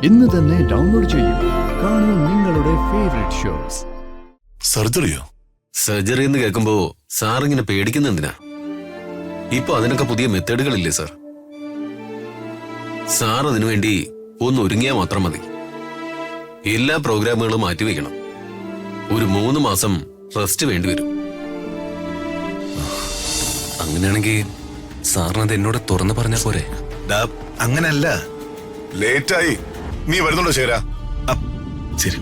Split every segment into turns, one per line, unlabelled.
ഇന്ന് തന്നെ ഡൗൺലോഡ് ചെയ്യൂ. കാണൂ നിങ്ങളുടെ ഫേവറേറ്റ് ഷോസ്.
സർജറിയോ?
സർജറി എന്ന് കേൾക്കുമ്പോ സാറിങ്ങനെ പേടിക്കുന്ന എന്തിനാ? ഇപ്പൊ അതിനൊക്കെ പുതിയ മെത്തേഡുകളില്ലേ സാർ? സാർ അതിനുവേണ്ടി ഒന്ന് ഒരുങ്ങിയാൽ മാത്രം മതി. എല്ലാ പ്രോഗ്രാമുകളും മാറ്റിവെക്കണം. ഒരു 3 മാസം റെസ്റ്റ് വേണ്ടിവരും.
അങ്ങനെയാണെങ്കിൽ സാറിനത് എന്നോട് തുറന്നു പറഞ്ഞാ പോരെ?
അങ്ങനല്ല, ലേറ്റായി. നീ വരുന്നുണ്ടോ ശേരാ? ശരി.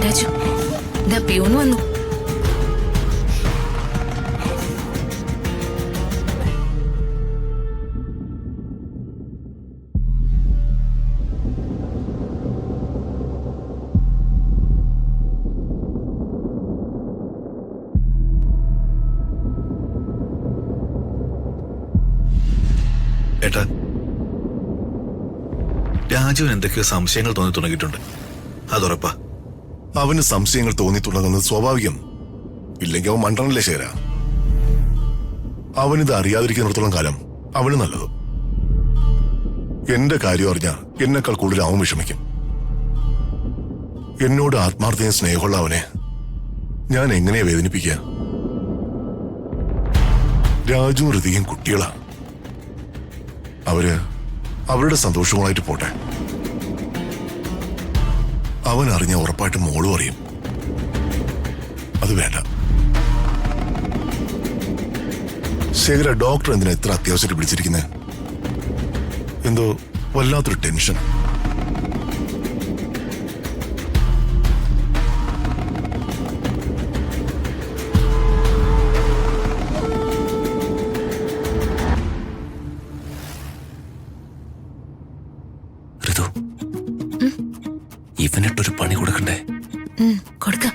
രാജു, ദാ പിയൂൺ വന്നു.
ഏട്ടാ, രാജുവിന് എന്തൊക്കെയോ സംശയങ്ങൾ തോന്നി തുടങ്ങിയിട്ടുണ്ട്. അതുറപ്പാ. അവന് സംശയങ്ങൾ തോന്നിത്തുടങ്ങുന്നത് സ്വാഭാവികം. ഇല്ലെങ്കിൽ അവൻ മണ്ടനല്ലേ ശേര. അവനിത് അറിയാതിരിക്കുന്നിടത്തോളം കാലം അവന് നല്ലത്. എന്റെ കാര്യം അറിഞ്ഞാ എന്നെക്കാൾ കൂടുതൽ അവൻ വിഷമിക്കും. എന്നോട് ആത്മാർത്ഥയും സ്നേഹമുള്ള അവനെ ഞാൻ എങ്ങനെയാ വേദനിപ്പിക്കുക? രാജു ഹൃദയം കുട്ടികളാ. അവരുടെ സന്തോഷങ്ങളായിട്ട് പോട്ടെ. അവൻ അറിഞ്ഞ ഉറപ്പായിട്ടും മോളും അറിയും. അത് വേണ്ട. ശേഖര, ഡോക്ടർ എന്തിനാ ഇത്ര അത്യാവശ്യമായിട്ട് വിളിച്ചിരിക്കുന്നത്? എന്തോ വല്ലാത്തൊരു ടെൻഷൻ.
ഋതു, ഇവനിട്ടൊരു പണി കൊടുക്കണ്ടേ?
കൊടുക്കാം.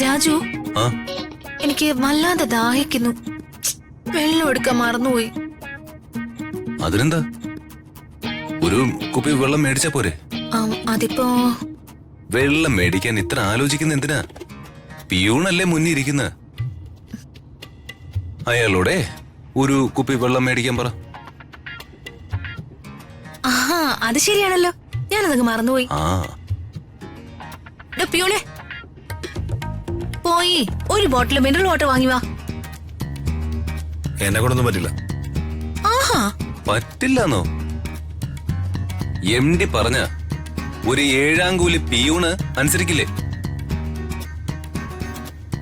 രാജു, എനിക്ക് വല്ലാതെ ദാഹിക്കുന്നു. വെള്ളം എടുക്കാൻ മറന്നുപോയി.
അതിനെന്താ, ഒരു കുപ്പി വെള്ളം മേടിച്ചാ പോരെ?
അതിപ്പോ
വെള്ളം മേടിക്കാൻ ഇത്ര ആലോചിക്കുന്ന എന്തിനാ? പിയൂണല്ലേ മുന്നിൽ ഇരിക്കുന്ന. അയാളോടെ ഒരു കുപ്പി വെള്ളം മേടിക്കാൻ പറ.
ആഹാ, അത് ശരിയാണല്ലോ. ഞാനതങ്ങ് മറന്നുപോയി. പിയൂണെ, പോയി ഒരു ബോട്ടിൽ മിനറൽ വാട്ടർ വാങ്ങി വാ.
എന്നെ കൊണ്ടൊന്നും പറ്റില്ല.
ആഹാ,
പറ്റില്ലെന്നോ? MD പറഞ്ഞ ഒരു 7-ാം കൂലി പിയൂണ് അനുസരിക്കില്ലേ?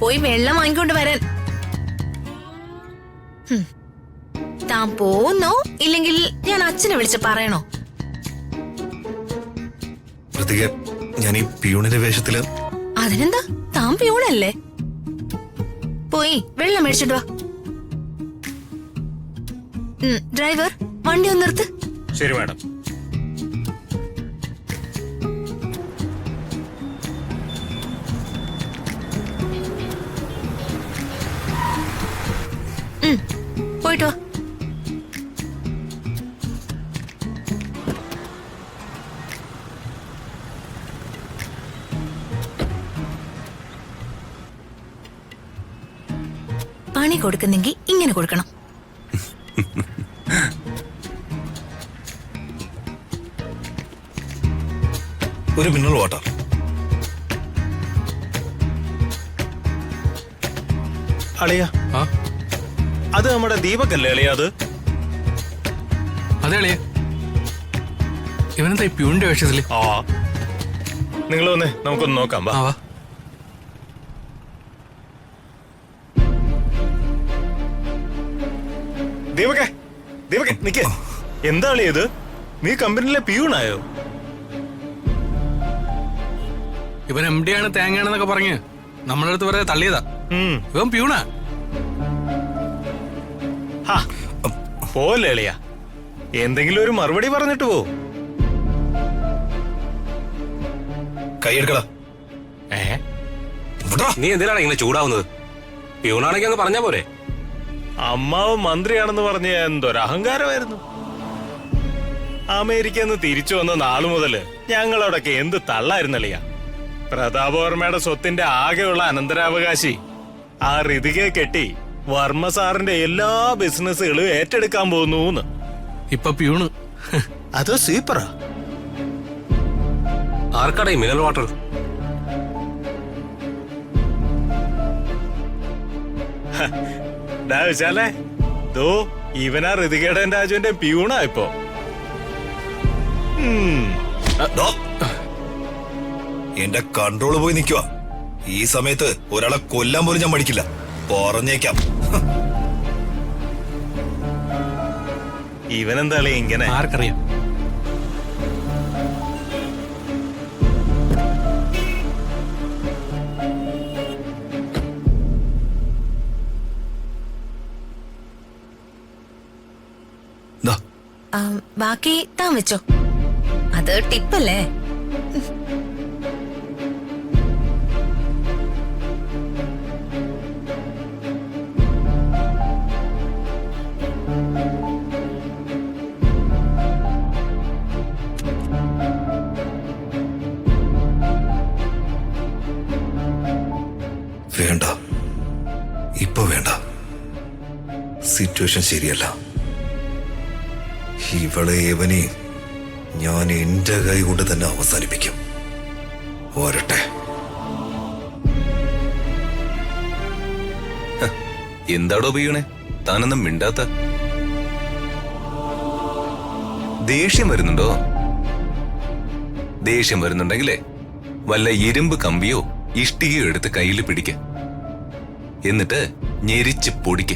പോയി വെള്ളം വാങ്ങിക്കൊണ്ട് വരാൻ. താൻ പോന്നോ ഇല്ലെങ്കിൽ ഞാൻ അച്ഛനെ വിളിച്ച് പറയണോ?
ഞാൻ ഈ പിയൂണിന്റെ വേഷത്തില്.
അതിനെന്താ, താൻ പിയൂണല്ലേ. പോയി വെള്ളം മേടിച്ചിട്ട് വാ. ഡ്രൈവർ, വണ്ടി ഒന്ന് നിർത്ത്.
ശരി മാഡം.
പോയിട്ട് വാ. പണി കൊടുക്കുന്നെങ്കിൽ ഇങ്ങനെ കൊടുക്കണം.
ഒരു മിനറൽ വാട്ടർ.
അളിയ, അത് നമ്മുടെ ദീപകല്ലേ അളിയ? അത്
അതെ അളിയ. ഇവനെന്താ ഈ പ്യൂണിന്റെ വേഷത്തില്?
നിങ്ങൾ വന്നേ, നമുക്കൊന്ന് നോക്കാം. വാ. ദീപകെ നിക്ക്. എന്താ അളിയ ഇത്? നീ കമ്പനിയിലെ പിയൂണായോ?
ഇവൻ MD ആണ്, തേങ്ങയാണെന്നൊക്കെ പറഞ്ഞ് നമ്മുടെ അടുത്ത് വരെ തള്ളിയതാ. ഇവൻ പ്യൂണാ.
പോലെ അളിയ, എന്തെങ്കിലും ഒരു മറുപടി പറഞ്ഞിട്ട് പോ.
കൈയെടുക്കടാ.
നീ എന്തിനാണ് ഇങ്ങനെ ചൂടാവുന്നത്? പ്യൂണാണെങ്കിൽ അങ്ങ് പറഞ്ഞാ പോരെ?
അമ്മാവ് മന്ത്രിയാണെന്ന് പറഞ്ഞ എന്തൊരു അഹങ്കാരമായിരുന്നു. അമേരിക്കന്ന് തിരിച്ചു വന്ന നാളു മുതല് ഞങ്ങളോടൊക്കെ എന്ത് തള്ളായിരുന്നല്ലയാ. പ്രതാപവർമ്മയുടെ സ്വത്തിന്റെ ആകെയുള്ള അനന്തരാവകാശി ആ ഋതികയെ കെട്ടി വർമ്മ സാറിന്റെ എല്ലാ ബിസിനസ്സുകളും ഏറ്റെടുക്കാൻ പോകുന്നു.
ഇപ്പൊ പ്യൂണ്.
അത് സൂപ്പറാ.
ആർക്കടേ മിനറൽ വാട്ടർ?
വിശാലേ, ദോ ഇവനാ ഋതികേടൻ രാജുവിന്റെ പ്യൂണാ ഇപ്പോ.
എന്റെ കൺട്രോള് പോയി നിൽക്കുക. ഈ സമയത്ത് ഒരാളെ കൊല്ലാൻ പോലും ഞാൻ മടിക്കില്ല, പറഞ്ഞേക്കാം.
ഇവനെന്താ ഇങ്ങനെ?
ആർക്കറിയാം.
ബാക്കി താൻ വെച്ചോ, അത് ടിപ്പല്ലേ.
വേണ്ട, ഇപ്പൊ വേണ്ട. സിറ്റുവേഷൻ ശരിയല്ല. ഇവളെ ഇവനെ ഞാൻ എന്റെ കൈ കൊണ്ട് തന്നെ അവസാനിപ്പിക്കും. വരട്ടെ.
എന്താടോ പിയൂണെ താനൊന്നും മിണ്ടാത്ത? ദേഷ്യം വരുന്നുണ്ടോ? ദേഷ്യം വരുന്നുണ്ടെങ്കിലേ വല്ല ഇരുമ്പ് കമ്പിയോ ഇഷ്ടികയോ എടുത്ത് കയ്യിൽ പിടിക്ക, എന്നിട്ട് ഞെരിച്ച് പൊടിക്ക.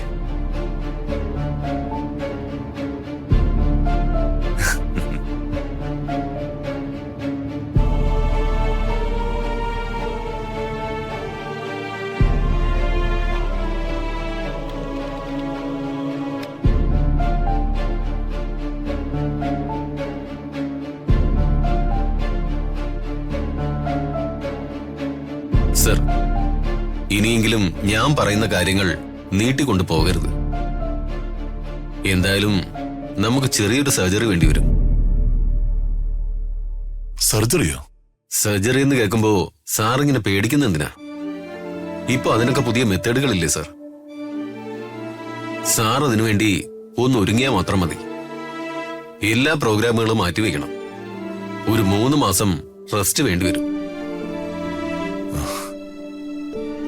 സർ, ഇനിയെങ്കിലും ഞാൻ പറയുന്ന കാര്യങ്ങൾ നീട്ടിക്കൊണ്ടു പോകരുത്. എന്തായാലും നമുക്ക് ചെറിയൊരു സർജറി വേണ്ടിവരും.
സർജറിയോ?
സർജറി എന്ന് കേൾക്കുമ്പോ സാറിങ്ങനെ പേടിക്കുന്ന എന്തിനാ? ഇപ്പൊ അതിനൊക്കെ പുതിയ മെത്തേഡുകളില്ലേ സർ? സാർ അതിനുവേണ്ടി ഒന്ന് ഒരുങ്ങിയാൽ മാത്രം മതി. എല്ലാ പ്രോഗ്രാമുകളും മാറ്റിവെക്കണം. ഒരു 3 മാസം റെസ്റ്റ് വേണ്ടിവരും.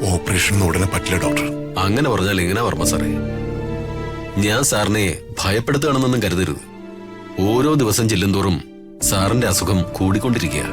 ഓപ്പറേഷൻ ഉടനെ പറ്റില്ല ഡോക്ടർ.
അങ്ങനെ പറഞ്ഞാൽ എങ്ങനെ വർമ്മ സാറേ? ഞാൻ സാറിനെ ഭയപ്പെടുത്തുകയാണെന്നൊന്നും കരുതരുത്. ഓരോ ദിവസം ചെല്ലുന്തോറും സാറിന്റെ അസുഖം കൂടിക്കൊണ്ടിരിക്കുക.